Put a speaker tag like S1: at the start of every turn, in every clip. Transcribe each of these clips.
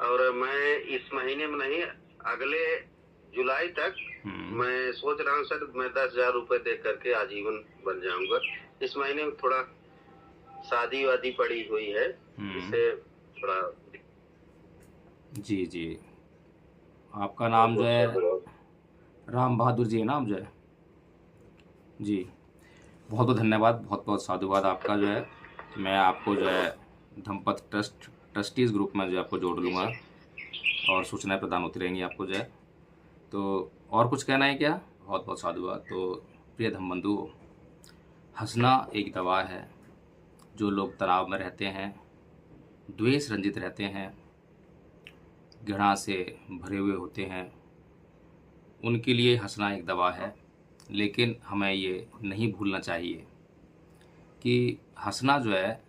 S1: और मैं इस महीने में नहीं, अगले जुलाई तक मैं सोच रहा हूँ सर, मैं 10,000 रुपये दे करके आजीवन बन जाऊंगा। इस महीने में थोड़ा शादी वादी पड़ी हुई है, इससे थोड़ा।
S2: जी जी, आपका नाम जो है राम बहादुर जी है नाम जो है। जी, बहुत बहुत धन्यवाद, बहुत बहुत साधुवाद आपका जो है। मैं आपको जो है धम्पत ट्रस्टीज़ ग्रुप में जो है आपको जोड़
S1: जी
S2: लूँगा
S1: सर।
S2: और सूचनाएं प्रदान होती रहेंगी आपको जो है। तो और कुछ कहना है क्या? बहुत बहुत साधुवाद। तो प्रिय धम्बंधु, हंसना एक दवा है। जो लोग तनाव में रहते हैं, द्वेष रंजित रहते हैं, घृणा से भरे हुए होते हैं, उनके लिए हंसना एक दवा है। लेकिन हमें ये नहीं भूलना चाहिए कि हंसना जो है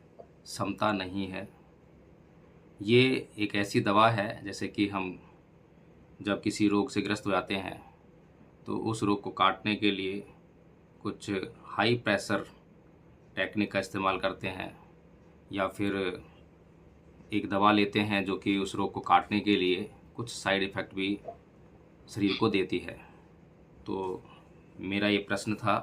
S2: समता नहीं है। ये एक ऐसी दवा है जैसे कि हम जब किसी रोग से ग्रस्त हो जाते हैं तो उस रोग को काटने के लिए कुछ हाई प्रेशर टेक्निक का इस्तेमाल करते हैं, या फिर एक दवा लेते हैं जो कि उस रोग को काटने के लिए कुछ साइड इफ़ेक्ट भी शरीर को देती है। तो मेरा ये प्रश्न था,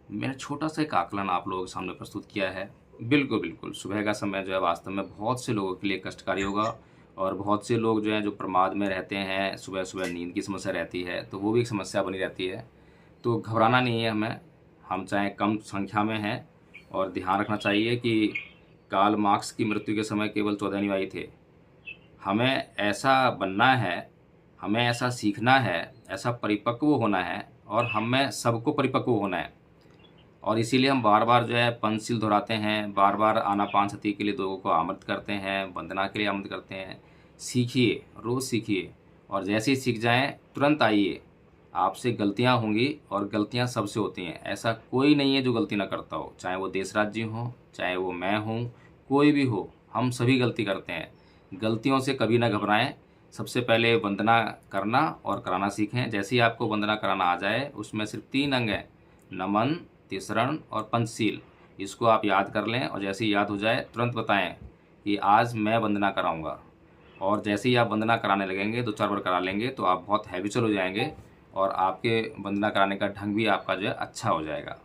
S2: मैंने छोटा सा एक आकलन आप लोगों के सामने प्रस्तुत किया है। बिल्कुल बिल्कुल, सुबह का समय जो है वास्तव में बहुत से लोगों के लिए कष्टकारी होगा, और बहुत से लोग जो हैं जो प्रमाद में रहते हैं, सुबह सुबह नींद की समस्या रहती है, तो वो भी एक समस्या बनी रहती है। तो घबराना नहीं है हमें, हम चाहे कम संख्या में हैं, और ध्यान रखना चाहिए कि कार्ल मार्क्स की मृत्यु के समय केवल 14 अनुयायी थे। हमें ऐसा बनना है, हमें ऐसा सीखना है, ऐसा परिपक्व होना है, और हमें सबको परिपक्व होना है। और इसीलिए हम बार बार जो है पंचशील दोहराते हैं, बार बार आनापान सती के लिए लोगों को आमंत्रित करते हैं, वंदना के लिए आमंत्रित करते हैं। सीखिए, रोज़ सीखिए, और जैसे ही सीख जाएं तुरंत आइए। आपसे गलतियां होंगी, और गलतियां सबसे होती हैं, ऐसा कोई नहीं है जो गलती ना करता हो, चाहे वो देश राज्य हो, चाहे वो मैं हूँ, कोई भी हो, हम सभी गलती करते हैं। गलतियों से कभी ना घबराएं। सबसे पहले वंदना करना और कराना सीखें। जैसे ही आपको वंदना कराना आ जाए, उसमें सिर्फ 3 अंग हैं, नमन, तिसरण और पंचशील। इसको आप याद कर लें, और जैसे ही याद हो जाए तुरंत बताएं कि आज मैं वंदना कराऊंगा। और जैसे ही आप वंदना कराने लगेंगे, 2-4 बार करा लेंगे, तो आप बहुत हैबिचुअल हो जाएंगे, और आपके वंदना कराने का ढंग भी आपका जो है अच्छा हो जाएगा।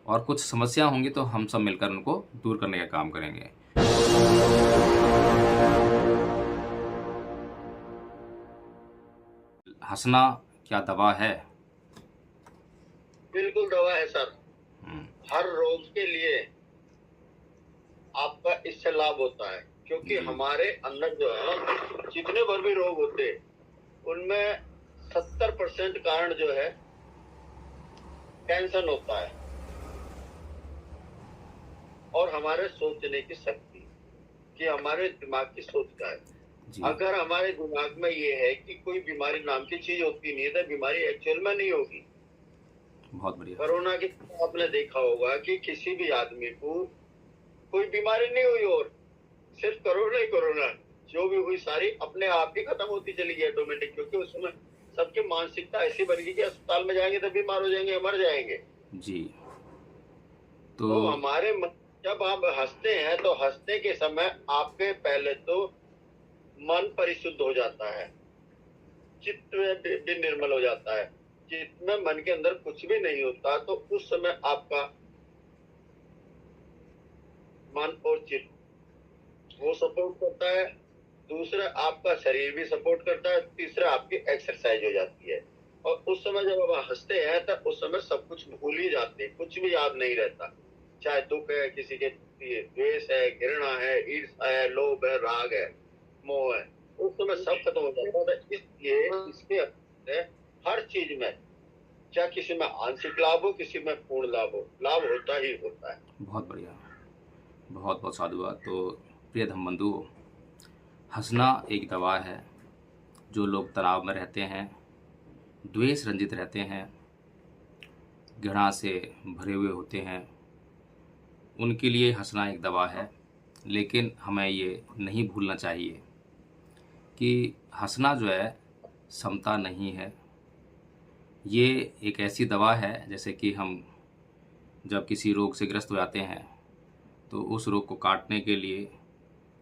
S2: और कुछ समस्या होंगी तो हम सब मिलकर उनको दूर करने का काम करेंगे। हंसना क्या दवा है?
S1: बिल्कुल दवा है सर। हर रोग के लिए आपका इससे लाभ होता है, क्योंकि
S2: जी
S1: हमारे अंदर जो है ना, जितने भर भी रोग होते हैं, उनमें 70% कारण जो है टेंशन होता है, और हमारे सोचने की शक्ति, कि हमारे दिमाग की सोच का है।
S2: जी,
S1: अगर हमारे दिमाग में ये है कि कोई बीमारी नाम की चीज होती नहीं है, तो बीमारी एक्चुअल में नहीं होगी।
S2: बहुत बढ़िया।
S1: कोरोना के आपने देखा होगा कि किसी भी आदमी को कोई बीमारी नहीं हुई, और सिर्फ कोरोना ही कोरोना, जो भी हुई सारी अपने आप ही खत्म होती चली गई ऑटोमेटिक, क्योंकि उसमें सबकी मानसिकता ऐसी बन गई कि अस्पताल में जाएंगे तो बीमार हो जाएंगे, मर जाएंगे।
S2: जी, तो
S1: तो हमारे जब आप हंसते हैं, तो हंसने के समय आपके पहले तो मन परिशुद्ध हो जाता है, चित्त भी निर्मल हो जाता है। चित्त में, मन के अंदर कुछ भी नहीं होता, तो उस समय आपका मन और चित्त वो सपोर्ट करता है। दूसरा, आपका शरीर भी सपोर्ट करता है। तीसरा, आपकी एक्सरसाइज हो जाती है। और उस समय जब आप हंसते हैं, तो उस समय सब कुछ भूल ही जाते हैं, कुछ भी याद नहीं रहता। चाहे दुख है, किसी के द्वेष है, घृणा है, ईर्ष्या है, लोभ है, राग है, मोह है, उस समय सब खत्म हो जाता है। इसलिए इसके अंदर हर चीज में, चाहे किसी में आंशिक लाभ हो, किसी में पूर्ण लाभ हो, लाभ होता ही होता है।
S2: बहुत बढ़िया, बहुत बहुत साधुवाद। तो प्रिय धम्बंधु, हंसना एक दवा है। जो लोग तनाव में रहते हैं, द्वेष रंजित रहते हैं, घृणा से भरे हुए होते हैं, उनके लिए हंसना एक दवा है। लेकिन हमें ये नहीं भूलना चाहिए कि हंसना जो है समता नहीं है। ये एक ऐसी दवा है जैसे कि हम जब किसी रोग से ग्रस्त हो जाते हैं तो उस रोग को काटने के लिए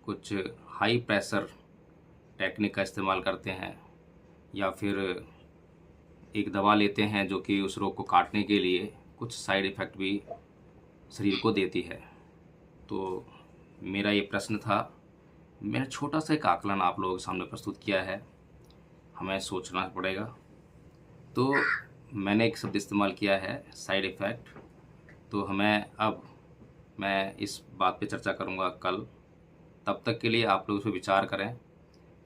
S2: कुछ हाई प्रेशर टेक्निक का इस्तेमाल करते हैं या फिर एक दवा लेते हैं जो कि उस रोग को काटने के लिए कुछ साइड इफ़ेक्ट भी शरीर को देती है। तो मेरा ये प्रश्न था, मैंने छोटा सा एक आकलन आप लोगों के सामने प्रस्तुत किया है, हमें सोचना पड़ेगा। तो मैंने एक शब्द इस्तेमाल किया है साइड इफ़ेक्ट, तो मैं इस बात पे चर्चा करूँगा कल। तब तक के लिए आप लोग इस पर विचार करें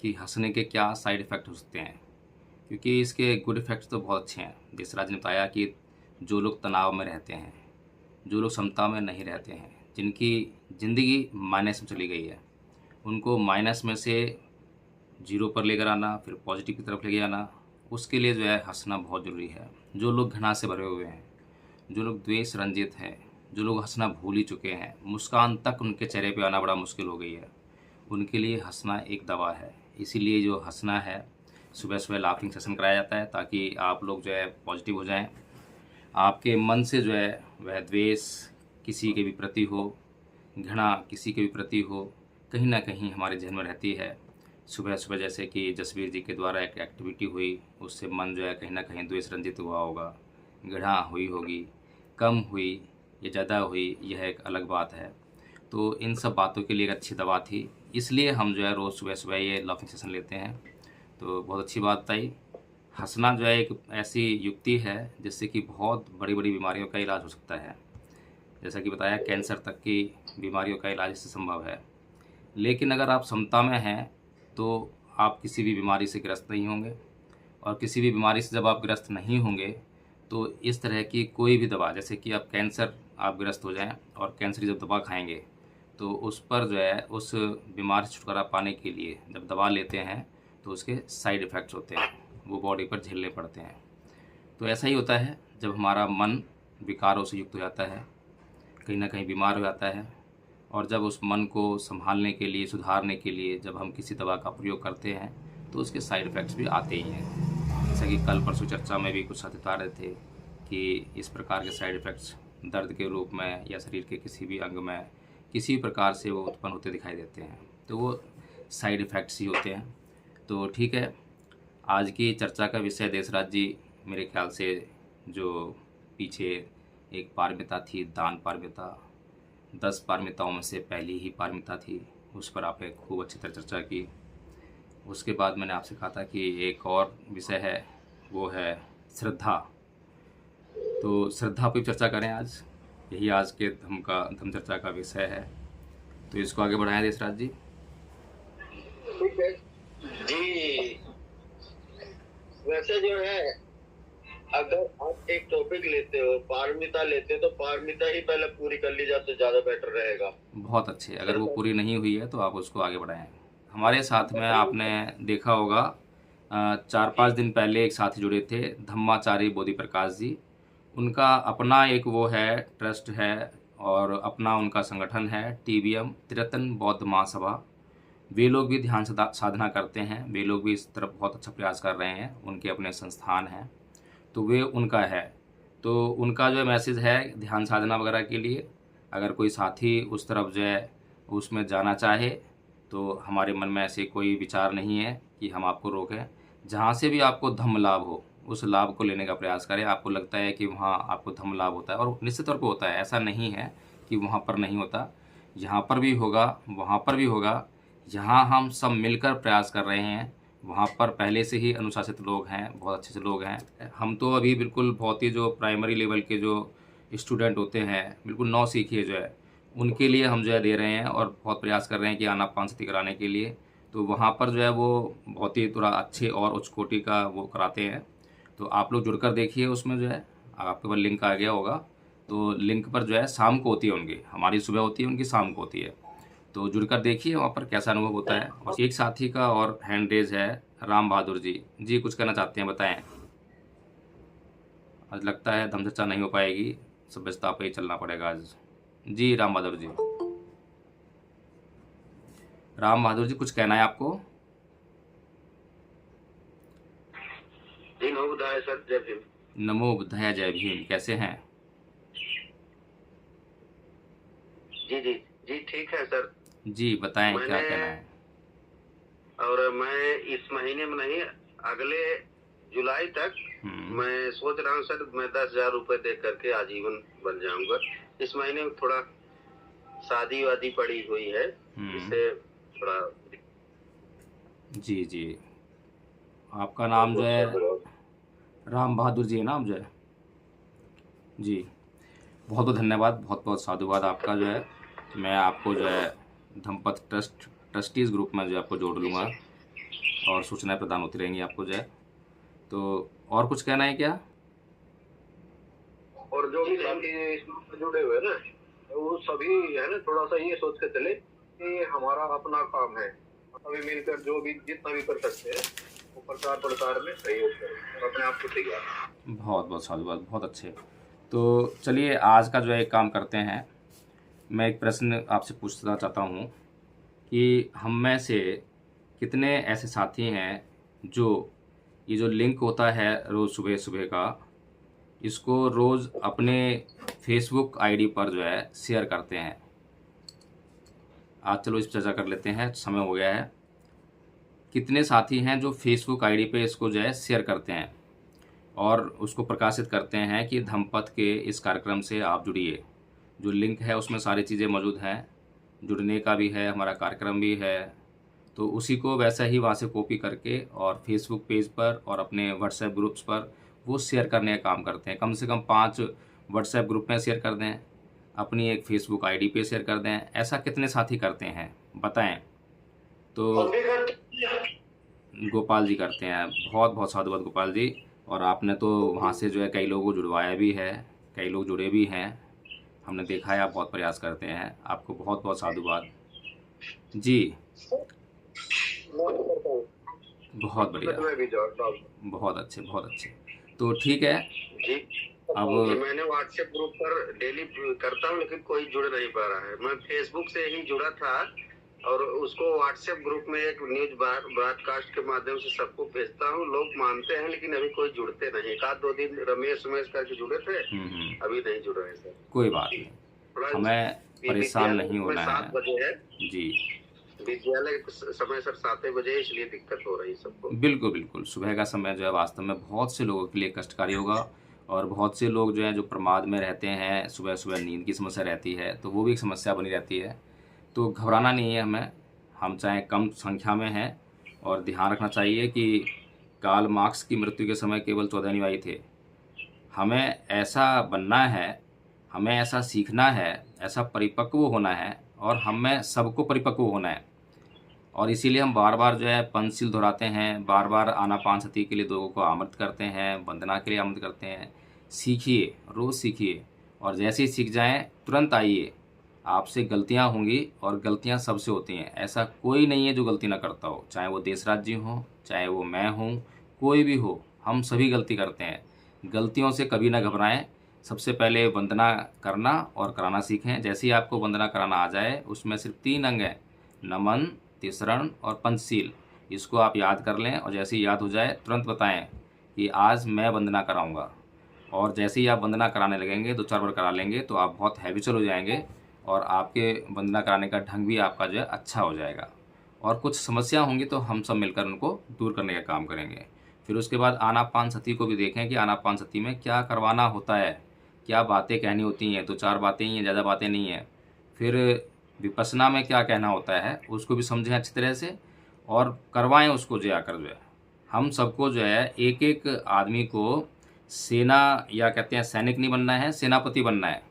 S2: कि हंसने के क्या साइड इफ़ेक्ट हो सकते हैं, क्योंकि इसके गुड इफ़ेक्ट्स तो बहुत अच्छे हैं। जैसे राज ने बताया कि जो लोग तनाव में रहते हैं, जो लोग समता में नहीं रहते हैं, जिनकी ज़िंदगी माइनस में चली गई है, उनको माइनस में से जीरो पर लेकर आना, फिर पॉजिटिव की तरफ लेके आना, उसके लिए जो है हंसना बहुत ज़रूरी है। जो लोग घृणा से भरे हुए हैं, जो लोग द्वेष रंजित हैं, जो लोग हंसना भूल ही चुके हैं, मुस्कान तक उनके चेहरे पे आना बड़ा मुश्किल हो गई है, उनके लिए हंसना एक दवा है। इसीलिए जो हंसना है, सुबह सुबह लाफिंग सेशन कराया जाता है ताकि आप लोग जो है पॉजिटिव हो जाएं। आपके मन से जो है वह द्वेष किसी के भी प्रति हो, घृणा किसी के भी प्रति हो, कहीं ना कहीं हमारे जहन में रहती है। सुबह सुबह जैसे कि जसवीर जी के द्वारा एक एक्टिविटी हुई, उससे मन जो है कहीं ना कहीं द्वेष रंजित हुआ होगा, घृणा हुई होगी, कम हुई या ज़्यादा हुई, यह एक अलग बात है। तो इन सब बातों के लिए एक अच्छी दवा थी, इसलिए हम जो है रोज़ सुबह सुबह ये लाफिंग सेशन लेते हैं। तो बहुत अच्छी बात बताई। हंसना जो है एक ऐसी युक्ति है जिससे कि बहुत बड़ी बड़ी बीमारियों का इलाज हो सकता है। जैसा कि बताया, कैंसर तक की बीमारियों का इलाज इससे संभव है। लेकिन अगर आप समता में हैं तो आप किसी भी बीमारी से ग्रस्त नहीं होंगे, और किसी भी बीमारी से जब आप ग्रस्त नहीं होंगे तो इस तरह की कोई भी दवा, जैसे कि आप कैंसर आप ग्रस्त हो जाएं और कैंसर की जब दवा खाएंगे तो उस पर जो है उस बीमारी से छुटकारा पाने के लिए जब दवा लेते हैं तो उसके साइड इफ़ेक्ट्स होते हैं, वो बॉडी पर झेलने पड़ते हैं। तो ऐसा ही होता है जब हमारा मन विकारों से युक्त हो जाता है, कहीं ना कहीं बीमार हो जाता है, और जब उस मन को संभालने के लिए, सुधारने के लिए जब हम किसी दवा का प्रयोग करते हैं तो उसके साइड इफ़ेक्ट्स भी आते ही हैं। जैसा कि कल परसों चर्चा में भी कुछ साथी बता रहे थे कि इस प्रकार के साइड इफ़ेक्ट्स दर्द के रूप में या शरीर के किसी भी अंग में किसी प्रकार से वो उत्पन्न होते दिखाई देते हैं, तो वो साइड इफ़ेक्ट्स ही होते हैं। तो ठीक है, आज की चर्चा का विषय देशराज जी, मेरे ख्याल से जो पीछे एक पारमिता थी, दान पारमिता, 10 पारमिताओं में से पहली ही पारमिता थी, उस पर आपने खूब अच्छी तरह चर्चा की। उसके बाद मैंने आपसे कहा था कि एक और विषय है, वो है श्रद्धा। तो श्रद्धा पर चर्चा करें आज, यही आज के धम चर्चा का विषय है। तो इसको आगे बढ़ाएं देशराज जी।
S1: ठीक है जी। वैसे जो है, अगर आप एक टॉपिक लेते हो, पारमिता लेते हो, तो पारमिता ही पहले पूरी कर ली जाए तो ज़्यादा बेटर रहेगा।
S2: बहुत अच्छे, अगर वो पूरी नहीं हुई है तो आप उसको आगे बढ़ाएं। हमारे साथ में आपने देखा होगा 4-5 दिन पहले एक साथी जुड़े थे, धम्माचारी बोधि प्रकाश जी। उनका अपना एक वो है, ट्रस्ट है, और अपना उनका संगठन है TBM, तिरतन बौद्ध महासभा। वे लोग भी ध्यान साधना करते हैं, वे लोग भी इस तरफ बहुत अच्छा प्रयास कर रहे हैं, उनके अपने संस्थान हैं, तो वे उनका है। तो उनका जो मैसेज है ध्यान साधना वगैरह के लिए, अगर कोई साथी उस तरफ जो है उसमें जाना चाहे तो हमारे मन में ऐसे कोई विचार नहीं है कि हम आपको रोकें। जहाँ से भी आपको धम्म लाभ हो उस लाभ को लेने का प्रयास करें। आपको लगता है कि वहाँ आपको धम्म लाभ होता है, और निश्चित तौर पर होता है, ऐसा नहीं है कि वहाँ पर नहीं होता, यहाँ पर भी होगा, वहाँ पर भी होगा। यहाँ हम सब मिलकर प्रयास कर रहे हैं, वहाँ पर पहले से ही अनुशासित लोग हैं, बहुत अच्छे से लोग हैं। हम तो अभी बिल्कुल बहुत ही जो प्राइमरी लेवल के जो स्टूडेंट होते हैं, बिल्कुल नौसिखिए जो है, उनके लिए हम जो है दे रहे हैं और बहुत प्रयास कर रहे हैं कि आनापान सती कराने के लिए। तो वहाँ पर जो है वो बहुत ही थोड़ा अच्छे और उच्च कोटि का वो कराते हैं। तो आप लोग जुड़कर देखिए, उसमें जो है आपके पास लिंक आ गया होगा, तो लिंक पर जो है शाम को होती है उनकी, हमारी सुबह होती है, उनकी शाम को होती है। तो जुड़कर देखिए वहाँ पर कैसा अनुभव होता है। और एक साथी का और हैंड रेज है, राम बहादुर जी। जी कुछ कहना चाहते हैं, बताएं। आज लगता है धम चर्चा नहीं हो पाएगी, सभ्यता पे ही चलना पड़ेगा आज। जी राम बहादुर जी, राम बहादुर जी कुछ कहना है आपको?
S1: जी नमो बुद्धाय सर, जय भीम।
S2: नमो बुद्धाय जय भीम, कैसे हैं?
S1: जी जी जी ठीक है सर।
S2: जी बताएं क्या कहना है।
S1: और मैं इस महीने में नहीं, अगले जुलाई तक मैं सोच रहा हूँ सर, मैं 10,000 रुपए दे करके आजीवन बन जाऊंगा। इस महीने में थोड़ा शादी वादी पड़ी हुई है, इससे थोड़ा।
S2: जी जी, आपका नाम जो है राम बहादुर जी है नाम जो है जी। बहुत बहुत धन्यवाद, बहुत बहुत साधुवाद आपका जो है। मैं आपको जो है धम्पत ट्रस्टीज़ ग्रुप में जो है आपको जोड़ लूँगा और सूचनाएं प्रदान होती रहेंगी आपको जो है। तो और कुछ कहना है क्या?
S1: और जो भी बाकी इसमें जुड़े हुए ना, वो सभी है ना, थोड़ा सा ये सोच के चले कि हमारा अपना काम है, सभी मिलकर जो भी जितना भी कर सकते हैं वो प्रचार प्रसार में सहयोग करें और अपने आप को तैयार।
S2: बहुत बहुत साधुवाद, बहुत अच्छे। तो चलिए आज का जो है एक काम करते हैं, मैं एक प्रश्न आपसे पूछना चाहता हूँ कि हम में से कितने ऐसे साथी हैं जो ये जो लिंक होता है रोज़ सुबह सुबह का, इसको रोज़ अपने फेसबुक आईडी पर जो है शेयर करते हैं। आज चलो इस पर चर्चा कर लेते हैं, समय हो गया है। कितने साथी हैं जो फेसबुक आईडी पे इसको जो है शेयर करते हैं और उसको प्रकाशित करते हैं कि धम्पत के इस कार्यक्रम से आप जुड़िए। जो लिंक है उसमें सारी चीज़ें मौजूद हैं, जुड़ने का भी है, हमारा कार्यक्रम भी है। तो उसी को वैसा ही वहाँ से कॉपी करके और फेसबुक पेज पर और अपने व्हाट्सएप ग्रुप्स पर वो शेयर करने का काम करते हैं। कम से कम 5 व्हाट्सएप ग्रुप में शेयर कर दें, अपनी एक फेसबुक आईडी पे शेयर कर दें। ऐसा कितने साथी करते हैं बताएं? तो गोपाल जी करते हैं। बहुत बहुत साधुवाद गोपाल जी। और आपने तो वहाँ से जो है कई लोगों को जुड़वाया भी है, कई लोग जुड़े भी हैं, हमने देखा है आप बहुत प्रयास करते हैं। आपको बहुत बहुत साधुवाद जी। बहुत बढ़िया, बहुत अच्छे, बहुत अच्छे। तो ठीक है
S1: जी।
S2: अब
S1: मैंने व्हाट्सएप ग्रुप पर डेली करता हूँ, लेकिन कोई जुड़ नहीं पा रहा है। मैं फेसबुक से ही जुड़ा था और उसको व्हाट्सएप ग्रुप में एक न्यूज ब्रॉडकास्ट के माध्यम से सबको भेजता हूँ। लोग मानते हैं लेकिन अभी कोई जुड़ते नहीं। एक आध 2 दिन रमेश करके जुड़े थे, अभी नहीं जुड़ रहे सर।
S2: कोई बात नहीं, हमें परेशान नहीं होना है।
S1: 7 बजे है
S2: जी,
S1: विद्यालय समय सर 7 बजे, इसलिए दिक्कत हो रही सबको।
S2: बिल्कुल बिल्कुल, सुबह का समय जो है वास्तव में बहुत से लोगों के लिए कष्टकारी होगा और बहुत से लोग जो हैं जो प्रमाद में रहते हैं, सुबह सुबह नींद की समस्या रहती है, तो वो भी एक समस्या बनी रहती है। तो घबराना नहीं है हमें, हम चाहे कम संख्या में हैं और ध्यान रखना चाहिए कि कार्ल मार्क्स की मृत्यु के समय केवल 14 अनुयायी थे। हमें ऐसा बनना है, हमें ऐसा सीखना है, ऐसा परिपक्व होना है और हमें सबको परिपक्व होना है। और इसीलिए हम बार बार जो है पंचशील दोहराते हैं, बार बार आनापानसति के लिए लोगों को आमंत्रित करते हैं, वंदना के लिए आमंत्रित करते हैं। सीखिए, रोज़ सीखिए और जैसे ही सीख जाएं तुरंत आइए। आपसे गलतियां होंगी और गलतियां सबसे होती हैं, ऐसा कोई नहीं है जो गलती ना करता हो, चाहे वो देशराज जी हों, चाहे वो मैं हूँ, कोई भी हो, हम सभी गलती करते हैं। गलतियों से कभी ना घबराएं। सबसे पहले वंदना करना और कराना सीखें। जैसे ही आपको वंदना कराना आ जाए, उसमें सिर्फ 3 अंग हैं, नमन, तिसरण और पंचशील। इसको आप याद कर लें और जैसे ही याद हो जाए तुरंत बताएं कि आज मैं वंदना कराऊंगा। और जैसे ही आप वंदना कराने लगेंगे, 2-4 बार करा लेंगे तो आप बहुत हैबिचुअल हो जाएंगे और आपके वंदना कराने का ढंग भी आपका जो है अच्छा हो जाएगा। और कुछ समस्या होंगी तो हम सब मिलकर उनको दूर करने का काम करेंगे। फिर उसके बाद आनापानसति को भी देखें कि आनापानसति में क्या करवाना होता है, क्या बातें कहनी होती हैं। 2-4 बातें ही हैं, ज़्यादा बातें नहीं हैं। फिर विपश्यना में क्या कहना होता है उसको भी समझें अच्छी तरह से और करवाएं उसको जो आकर जो है। हम सबको जो है एक एक आदमी को सेना या कहते हैं सैनिक नहीं बनना है, सेनापति बनना है।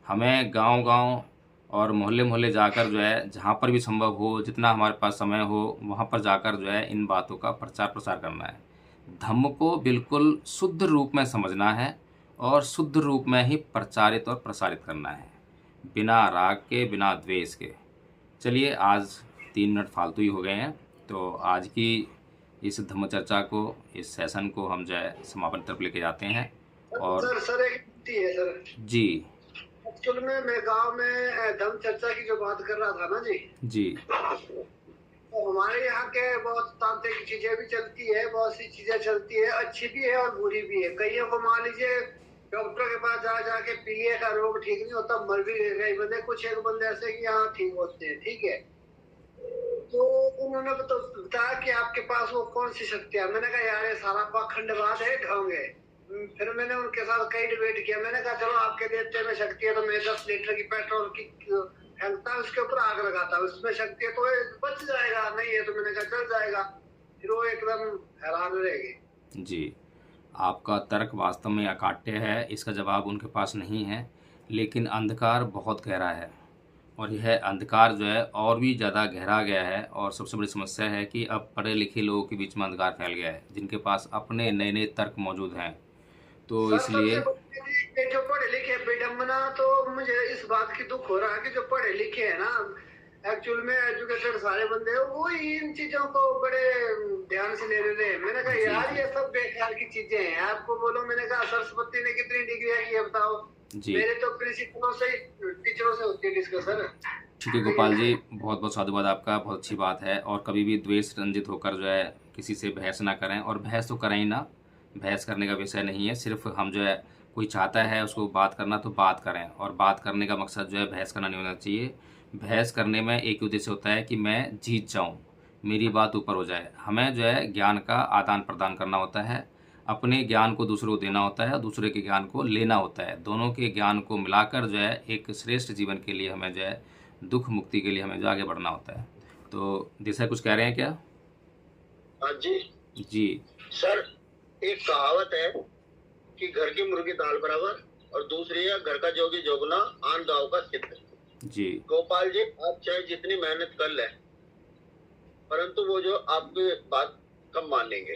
S2: हमें गांव-गांव और मोहल्ले-मोहल्ले जाकर जो है जहां पर भी संभव हो, जितना हमारे पास समय हो, वहां पर जाकर जो है इन बातों का प्रचार प्रसार करना है। धम्म को बिल्कुल शुद्ध रूप में समझना है और शुद्ध रूप में ही प्रचारित और प्रसारित करना है, बिना राग के, बिना द्वेष के। चलिए आज 3 मिनट फालतू ही हो गए हैं, तो आज की इस धम्म चर्चा को, इस सेशन को हम जो है समापन तरफ लेके जाते हैं। और
S1: सर एक विनती है सर
S2: जी,
S1: एक्चुअल में मैं गांव में धम्म चर्चा की जो बात कर रहा था ना जी, तो हमारे यहाँ के बहुत तांत्रिक चीजें भी चलती है, बहुत सी चीजें चलती है, अच्छी भी है और बुरी भी है। कईयों को मान लीजिए डॉक्टर के पास जाके पीलिया का रोग ठीक नहीं होता, मर भी गए बंदे, कुछ एक बंदे ऐसे कि यहाँ ठीक होते हैं, ठीक है।
S3: तो उन्होंने तो बताया कि आपके पास वो कौन सी शक्ति है। मैंने कहा यार ये सारा पाखंडवाद है, ढोंग है। फिर मैंने उनके साथ कई डिबेट किया। मैंने कहा चलो आपके देवते में शक्ति है तो मैं 10 लीटर की पेट्रोल की फेंकता उसके ऊपर आग लगाता, उसमें शक्ति है तो ये बच जाएगा, नहीं है तो मैंने कहा चल जाएगा। फिर वो एकदम हैरान रहेगी।
S2: जी, आपका तर्क वास्तव में अकाट्य है, इसका जवाब उनके पास नहीं है। लेकिन अंधकार बहुत गहरा है और यह अंधकार जो है और भी ज़्यादा गहरा गया है। और सबसे बड़ी समस्या है कि अब पढ़े लिखे लोगों के बीच में अंधकार फैल गया है, जिनके पास अपने नए नए तर्क मौजूद हैं। तो
S3: सर
S2: इसलिए
S3: सबसे जो पढ़े लिखे विडम्बना, तो मुझे इस बात की दुख हो रहा है कि जो पढ़े लिखे हैं ना, एक्चुअल में एजुकेटेड सारे बंदे हैं, वो इन चीजों को बड़े ध्यान से ले रहे हैं। मैंने कहा
S2: जी
S3: यार
S2: जी
S3: ये सब बेकार की चीजें हैं, आपको बोलो। मैंने कहा सरस्वती ने कितनी डिग्री की है बताओ।
S2: जी
S3: मेरे तो प्रिंसिपलों से टीचरों से होती है डिस्कशन।
S2: ठीक है गोपाल जी, बहुत बहुत साधुवाद आपका, बहुत अच्छी बात है। और कभी भी द्वेष रंजित होकर जो है किसी से बहस ना करें, और बहस तो करें ही ना, बहस करने का विषय नहीं है। सिर्फ हम जो है कोई चाहता है उसको बात करना तो बात करें, और बात करने का मकसद जो है बहस करना नहीं होना चाहिए। बहस करने में एक उद्देश्य होता है कि मैं जीत जाऊँ, मेरी बात ऊपर हो जाए। हमें जो है ज्ञान का आदान प्रदान करना होता है, अपने ज्ञान को दूसरों को देना होता है और दूसरे के ज्ञान को लेना होता है। दोनों के ज्ञान को मिलाकर जो है एक श्रेष्ठ जीवन के लिए हमें जो है दुख मुक्ति के लिए हमें जो आगे बढ़ना होता है। तो जैसा कुछ कह रहे हैं क्या?
S1: हाँ जी
S2: जी
S1: सर, एक कहावत है कि घर की मुर्गी दाल बराबर, और दूसरी है घर का जोगी जोगना आन गाँव का सिद्ध।
S2: जी
S1: गोपाल जी, आप चाहे जितनी मेहनत कर लें, परंतु वो जो आपकी बात कम मानेंगे।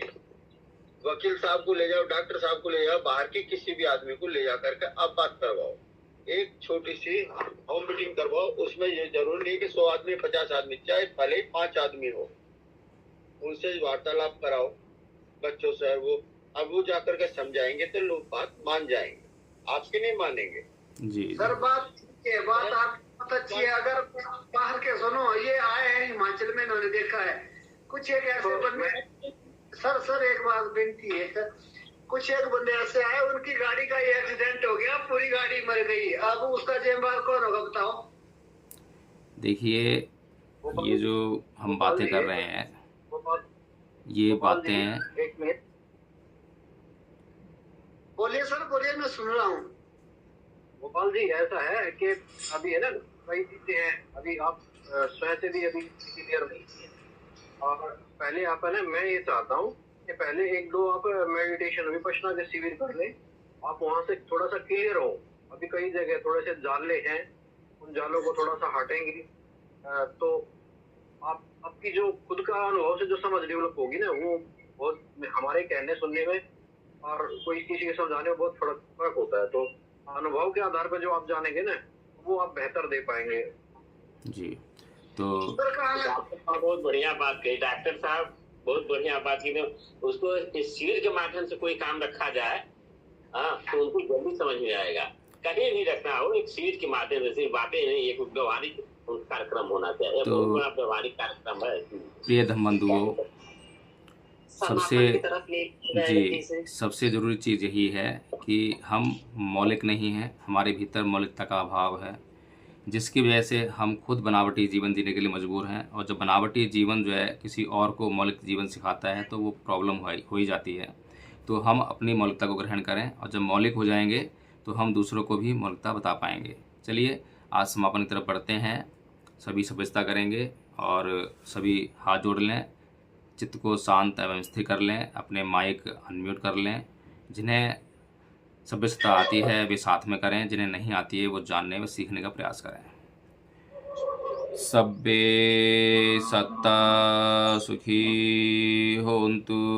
S1: वकील साहब को ले जाओ, डॉक्टर साहब को ले जाओ, बाहर के किसी भी आदमी को ले जा करके आप बात करवाओ, एक छोटी सी होम मीटिंग करवाओ। उसमें ये जरूरी नहीं कि 100 आदमी 50 आदमी, चाहे भले ही 5 आदमी हो, उनसे वार्तालाप कराओ बच्चों से। वो जाकर के समझाएंगे तो लोग बात मान जाएंगे, आपकी नहीं मानेंगे।
S2: जी
S3: सर बात ठीक है, बात आप बहुत अच्छी है। अगर बाहर के सुनो, ये आए हैं हिमाचल में, इन्होंने देखा है कुछ एक ऐसे बंदे। सर एक बात विनती है सर, कुछ एक बंदे ऐसे आए, उनकी गाड़ी का एक्सीडेंट हो गया, पूरी गाड़ी मर गई। अब उसका जिम्मेदार कौन होगा बताओ?
S2: देखिए, ये जो हम बातें कर रहे हैं, ये बातें
S1: एक मिनट
S3: बोलिए सर, बोलिए, मैं सुन रहा हूँ।
S1: गोपाल जी, ऐसा है कि अभी है ना कई चीजें हैं, अभी आप स्वयं से भी अभी क्लियर नहीं है। और पहले आप है ना, मैं ये चाहता हूँ कि पहले 1-2 आप मेडिटेशन विपश्यना के शिविर कर ले, आप वहां से थोड़ा सा क्लियर हो। अभी कई जगह थोड़े से जाले हैं, उन जालों को थोड़ा सा हटेंगे तो आप आपकी जो खुद का अनुभव से जो समझ डेवलप होगी ना, वो बहुत हमारे कहने सुनने में और कोई किसी के समझाने में बहुत फर्क होता है। तो अनुभव के आधार पर जो आप जानेंगे ना, वो आप बेहतर दे पाएंगे।
S2: जी तो
S4: बहुत बढ़िया बात कही डॉक्टर साहब, बहुत बढ़िया बात की। उसको इस शिविर के माध्यम से कोई काम रखा जाए, हाँ, तो उनको जल्दी समझ में आएगा। कहीं भी रखना हो, एक शिविर के माध्यम से बातें नहीं, एक व्यवहारिक कार्यक्रम होना चाहिए।
S2: तो
S4: बहुत बड़ा व्यवहारिक कार्यक्रम है।
S2: प्रिय धम्मबंधुओं, सबसे ज़रूरी चीज़ यही है कि हम मौलिक नहीं हैं, हमारे भीतर मौलिकता का अभाव है, जिसकी वजह से हम खुद बनावटी जीवन जीने के लिए मजबूर हैं। और जब बनावटी जीवन जो है किसी और को मौलिक जीवन सिखाता है तो वो प्रॉब्लम हो ही जाती है। तो हम अपनी मौलिकता को ग्रहण करें, और जब मौलिक हो जाएंगे तो हम दूसरों को भी मौलिकता बता पाएंगे। चलिए आज समापन की तरफ बढ़ते हैं। सभी सभ्यता करेंगे और सभी हाथ जोड़ लें, चित्त को शांत एवं स्थिर कर लें, अपने माइक अनम्यूट कर लें। जिन्हें सभ्यता आती है वे साथ में करें, जिन्हें नहीं आती है वो जानने व सीखने का प्रयास करें। सब्बे सत्ता सुखी होन्तु।